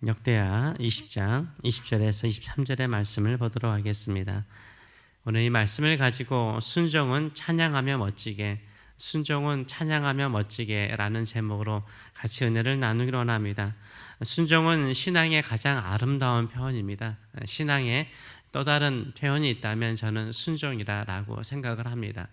역대하 20장 20절에서 23절의 말씀을 보도록 하겠습니다. 오늘 이 말씀을 가지고 순종은 찬양하며 멋지게, 순종은 찬양하며 멋지게 라는 제목으로 같이 은혜를 나누기로 원합니다. 순종은 신앙의 가장 아름다운 표현입니다. 신앙에 또 다른 표현이 있다면 저는 순종이라고 생각을 합니다.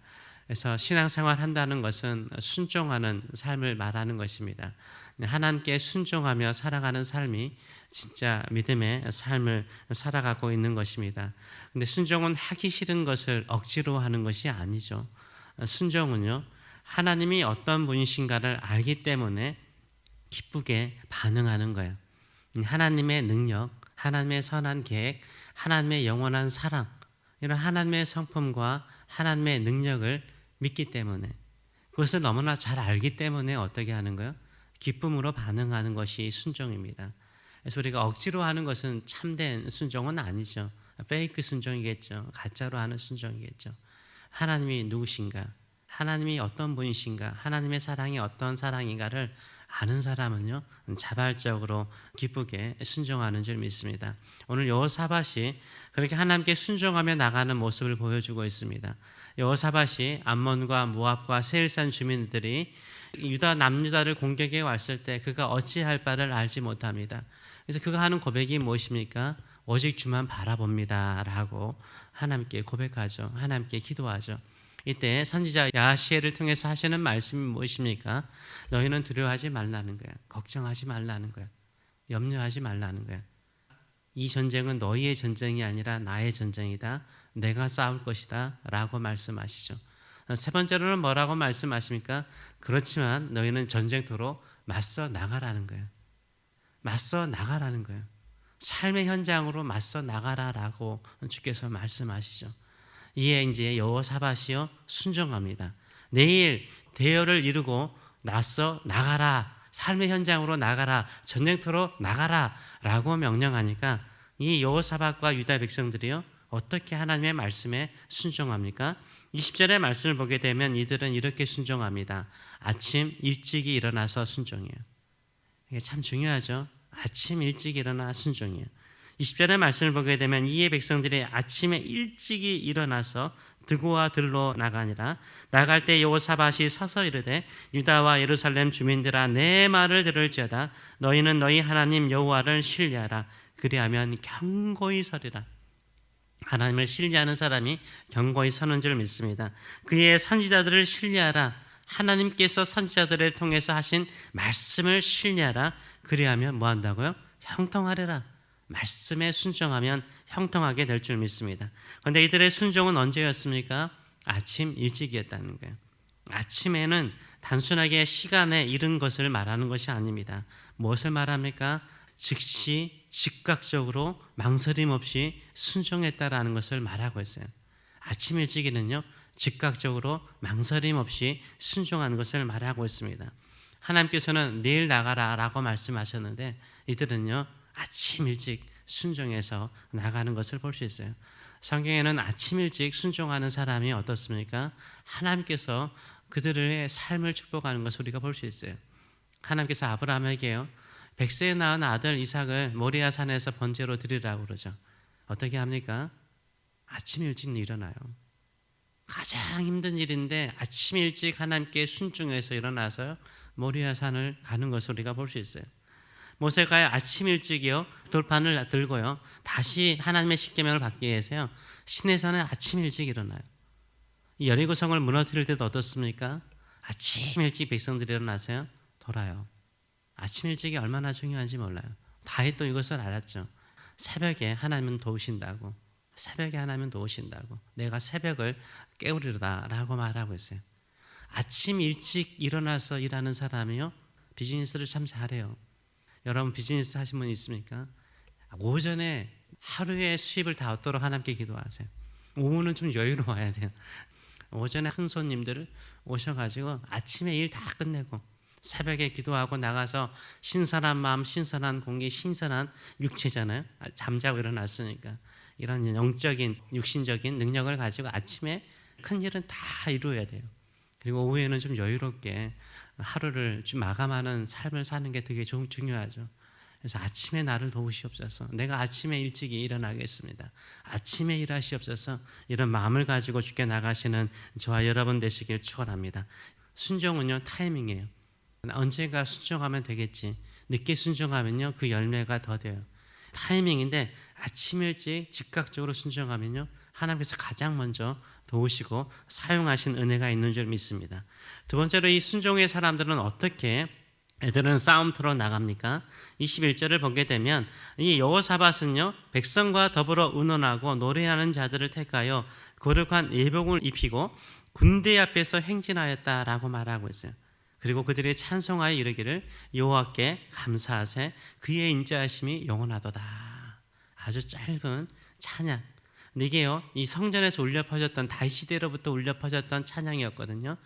그래서 신앙생활 한다는 것은 순종하는 삶을 말하는 것입니다. 하나님께 순종하며 살아가는 삶이 진짜 믿음의 삶을 살아가고 있는 것입니다. 근데 순종은 하기 싫은 것을 억지로 하는 것이 아니죠. 순종은요, 하나님이 어떤 분이신가를 알기 때문에 기쁘게 반응하는 거예요. 하나님의 능력, 하나님의 선한 계획, 하나님의 영원한 사랑, 이런 하나님의 성품과 하나님의 능력을 믿기 때문에, 그것을 너무나 잘 알기 때문에 어떻게 하는 거예요? 기쁨으로 반응하는 것이 순종입니다. 그래서 우리가 억지로 하는 것은 참된 순종은 아니죠. 페이크 순종이겠죠. 가짜로 하는 순종이겠죠. 하나님이 누구신가? 하나님이 어떤 분이신가? 하나님의 사랑이 어떤 사랑인가를 아는 사람은요, 자발적으로 기쁘게 순종하는 줄 믿습니다. 오늘 여호사밧이 그렇게 하나님께 순종하며 나가는 모습을 보여주고 있습니다. 여호사밧이 암몬과 모압과 세일산 주민들이 유다 남유다를 공격해 왔을 때 그가 어찌할 바를 알지 못합니다. 그래서 그가 하는 고백이 무엇입니까? 오직 주만 바라봅니다 라고 하나님께 고백하죠. 하나님께 기도하죠. 이때 선지자 야시엘을 통해서 하시는 말씀이 무엇입니까? 너희는 두려워하지 말라는 거야. 걱정하지 말라는 거야. 염려하지 말라는 거야. 이 전쟁은 너희의 전쟁이 아니라 나의 전쟁이다. 내가 싸울 것이다 라고 말씀하시죠. 세 번째로는 뭐라고 말씀하십니까? 그렇지만 너희는 전쟁터로 맞서 나가라는 거예요. 맞서 나가라는 거예요. 삶의 현장으로 맞서 나가라라고 주께서 말씀하시죠. 이에 이제 여호사밧이요 순종합니다. 내일 대열을 이루고 맞서 나가라, 삶의 현장으로 나가라, 전쟁터로 나가라라고 명령하니까 이 여호사밧과 유다 백성들이요 어떻게 하나님의 말씀에 순종합니까? 20절의 말씀을 보게 되면 이들은 이렇게 순종합니다. 아침 일찍이 일어나서 순종해요. 이게 참 중요하죠. 아침 일찍 일어나 순종해요. 20절의 말씀을 보게 되면 이에 백성들이 아침에 일찍이 일어나서 드고와 들로 나가니라. 나갈 때 여호사밧이 서서 이르되 유다와 예루살렘 주민들아 내 말을 들을지어다. 너희는 너희 하나님 여호와를 신뢰하라. 그리하면 견고히 서리라. 하나님을 신뢰하는 사람이 견고히 서는 줄 믿습니다. 그의 선지자들을 신뢰하라. 하나님께서 선지자들을 통해서 하신 말씀을 신뢰하라. 그리하면 뭐 한다고요? 형통하리라. 말씀에 순종하면 형통하게 될 줄 믿습니다. 그런데 이들의 순종은 언제였습니까? 아침 일찍이었다는 거예요. 아침에는 단순하게 시간에 이른 것을 말하는 것이 아닙니다. 무엇을 말합니까? 즉시 즉각적으로 망설임 없이 순종했다라는 것을 말하고 있어요. 아침 일찍이는요 즉각적으로 망설임 없이 순종하는 것을 말하고 있습니다. 하나님께서는 내일 나가라 라고 말씀하셨는데 이들은요 아침 일찍 순종해서 나가는 것을 볼 수 있어요. 성경에는 아침 일찍 순종하는 사람이 어떻습니까? 하나님께서 그들의 삶을 축복하는 것을 우리가 볼 수 있어요. 하나님께서 아브라함에게요 100세에 낳은 아들 이삭을 모리아 산에서 번제로 드리라고 그러죠. 어떻게 합니까? 아침 일찍 일어나요. 가장 힘든 일인데 아침 일찍 하나님께 순종해서 일어나서 모리아 산을 가는 것을 우리가 볼 수 있어요. 모세가 아침 일찍이요 돌판을 들고요 다시 하나님의 십계명을 받기 위해서요 시내산에 아침 일찍 일어나요. 이 여리고성을 무너뜨릴 때도 어떻습니까? 아침 일찍 백성들이 일어나서요 돌아요. 아침 일찍이 얼마나 중요한지 몰라요. 다윗도 이것을 알았죠. 새벽에 하나님은 도우신다고, 새벽에 하나님은 도우신다고, 내가 새벽을 깨우리로다 라고 말하고 있어요. 아침 일찍 일어나서 일하는 사람이요 비즈니스를 참 잘해요. 여러분 비즈니스 하신 분 있습니까? 오전에 하루의 수입을 다 얻도록 하나님께 기도하세요. 오후는 좀 여유로워야 돼요. 오전에 큰 손님들 오셔가지고 아침에 일 다 끝내고 새벽에 기도하고 나가서 신선한 마음, 신선한 공기, 신선한 육체잖아요. 잠자고 일어났으니까 이런 영적인, 육신적인 능력을 가지고 아침에 큰 일은 다 이루어야 돼요. 그리고 오후에는 좀 여유롭게 하루를 좀 마감하는 삶을 사는 게 되게 중요하죠. 그래서 아침에 나를 도우시옵소서. 내가 아침에 일찍이 일어나겠습니다. 아침에 일하시옵소서. 이런 마음을 가지고 주께 나가시는 저와 여러분 되시길 축원합니다. 순종은요 타이밍이에요. 언젠가 순종하면 되겠지. 늦게 순종하면요 그 열매가 더 돼요. 타이밍인데 아침 일찍 즉각적으로 순종하면요 하나님께서 가장 먼저 도우시고 사용하신 은혜가 있는 줄 믿습니다. 두 번째로 이 순종의 사람들은 어떻게 애들은 싸움터로 나갑니까? 21절을 보게 되면 이 여호사밧은요 백성과 더불어 의논하고 노래하는 자들을 택하여 거룩한 예복을 입히고 군대 앞에서 행진하였다라고 말하고 있어요. 그리고 그들이 찬송하여 이르기를 여호와께 감사하세 그의 인자하심이 영원하도다. 아주 짧은 찬양. 근데 이게요 이 성전에서 울려 퍼졌던 다윗 시대로부터 울려 퍼졌던 찬양이었거든요.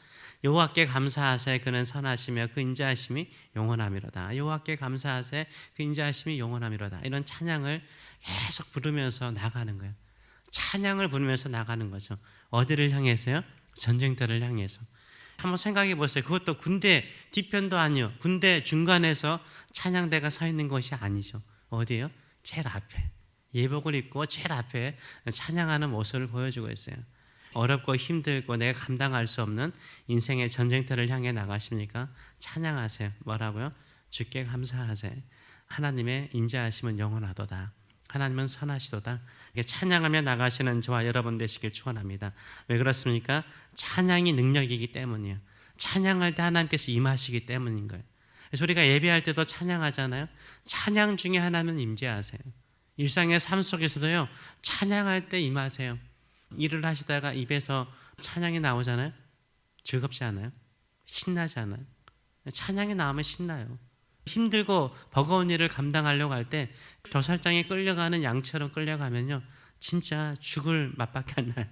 여호와께 감사하세 그는 선하시며 그 인자하심이 영원하미로다. 여호와께 감사하세 그 인자하심이 영원하미로다. 이런 찬양을 계속 부르면서 나가는 거예요. 찬양을 부르면서 나가는 거죠. 어디를 향해서요? 전쟁터를 향해서. 한번 생각해 보세요. 그것도 군대 뒤편도 아니요. 군대 중간에서 찬양대가 서 있는 것이 아니죠. 어디예요? 제일 앞에. 예복을 입고 제일 앞에 찬양하는 모습을 보여주고 있어요. 어렵고 힘들고 내가 감당할 수 없는 인생의 전쟁터를 향해 나가십니까? 찬양하세요. 뭐라고요? 주께 감사하세요. 하나님의 인자하심은 영원하도다. 하나님은 선하시도다. 찬양하며 나가시는 저와 여러분 되시길 축원합니다. 왜 그렇습니까? 찬양이 능력이기 때문이에요. 찬양할 때 하나님께서 임하시기 때문인 거예요. 그래서 우리가 예배할 때도 찬양하잖아요. 찬양 중에 하나는 임재하세요. 일상의 삶 속에서도요 찬양할 때 임하세요. 일을 하시다가 입에서 찬양이 나오잖아요. 즐겁지 않아요? 신나지 않아요? 찬양이 나오면 신나요. 힘들고 버거운 일을 감당하려고 할 때 도살장에 끌려가는 양처럼 끌려가면요 진짜 죽을 맛밖에 안 나요.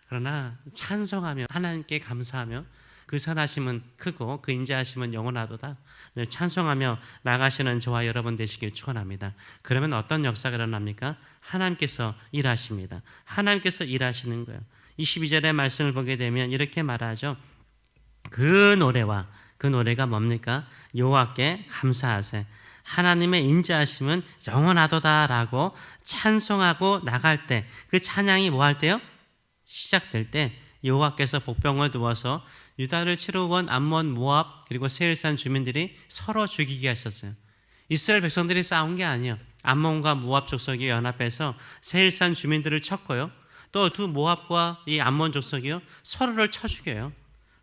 그러나 찬송하며 하나님께 감사하며 그 선하심은 크고 그 인자하심은 영원하도다. 늘 찬송하며 나가시는 저와 여러분 되시길 축원합니다. 그러면 어떤 역사가 일어납니까? 하나님께서 일하십니다. 하나님께서 일하시는 거예요. 22절의 말씀을 보게 되면 이렇게 말하죠. 그 노래가 뭡니까? 여호와께 감사하세. 하나님의 인자하심은 영원하도다라고 찬송하고 나갈 때 그 찬양이 뭐 할 때요? 시작될 때 여호와께서 복병을 두어서 유다를 치루건 암몬, 모압 그리고 세일산 주민들이 서로 죽이게 하셨어요. 이스라엘 백성들이 싸운 게 아니에요. 암몬과 모압 족속이 연합해서 세일산 주민들을 쳤고요. 또 두 모압과 이 암몬 족속이요 서로를 쳐 죽여요.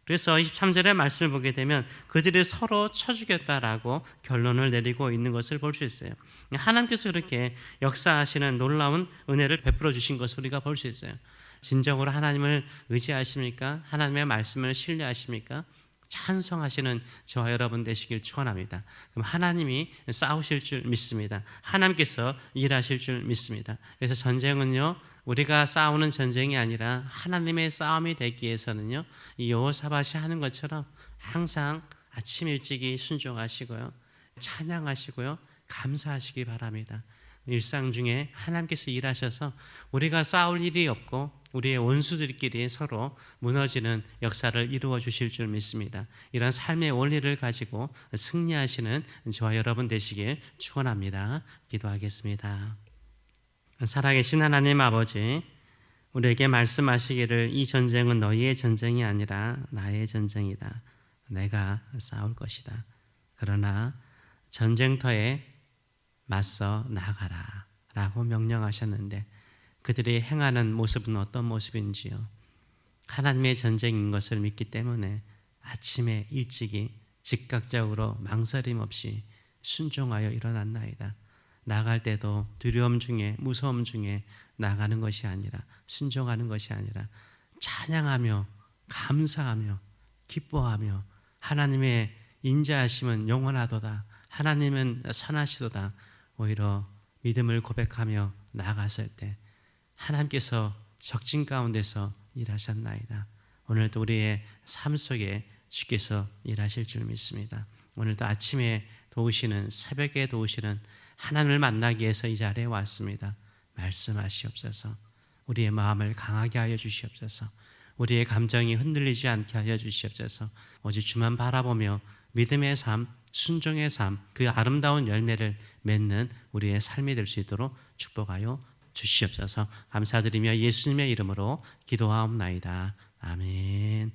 그래서 23절의 말씀을 보게 되면 그들이 서로 쳐 죽였다라고 결론을 내리고 있는 것을 볼 수 있어요. 하나님께서 그렇게 역사하시는 놀라운 은혜를 베풀어 주신 것을 우리가 볼 수 있어요. 진정으로 하나님을 의지하십니까? 하나님의 말씀을 신뢰하십니까? 찬송하시는 저와 여러분 되시길 축원합니다. 그럼 하나님이 싸우실 줄 믿습니다. 하나님께서 일하실 줄 믿습니다. 그래서 전쟁은요 우리가 싸우는 전쟁이 아니라 하나님의 싸움이 되기 위해서는요 이 여호사밧이 하는 것처럼 항상 아침 일찍이 순종하시고요 찬양하시고요 감사하시기 바랍니다. 일상 중에 하나님께서 일하셔서 우리가 싸울 일이 없고 우리의 원수들끼리 서로 무너지는 역사를 이루어 주실 줄 믿습니다. 이런 삶의 원리를 가지고 승리하시는 저와 여러분 되시길 축원합니다. 기도하겠습니다. 살아계신 하나님 아버지, 우리에게 말씀하시기를 이 전쟁은 너희의 전쟁이 아니라 나의 전쟁이다. 내가 싸울 것이다. 그러나 전쟁터에 맞서 나가라 라고 명령하셨는데 그들이 행하는 모습은 어떤 모습인지요. 하나님의 전쟁인 것을 믿기 때문에 아침에 일찍이 즉각적으로 망설임 없이 순종하여 일어났나이다. 나갈 때도 두려움 중에 무서움 중에 나가는 것이 아니라 순종하는 것이 아니라 찬양하며 감사하며 기뻐하며 하나님의 인자하심은 영원하도다. 하나님은 선하시도다. 오히려 믿음을 고백하며 나아갔을 때 하나님께서 적진 가운데서 일하셨나이다. 오늘도 우리의 삶 속에 주께서 일하실 줄 믿습니다. 오늘도 아침에 도우시는 새벽에 도우시는 하나님을 만나기 위해서 이 자리에 왔습니다. 말씀하시옵소서. 우리의 마음을 강하게 하여 주시옵소서. 우리의 감정이 흔들리지 않게 하여 주시옵소서. 오직 주만 바라보며 믿음의 삶, 순종의 삶, 그 아름다운 열매를 맺는 우리의 삶이 될 수 있도록 축복하여 주시옵소서. 감사드리며 예수님의 이름으로 기도하옵나이다. 아멘.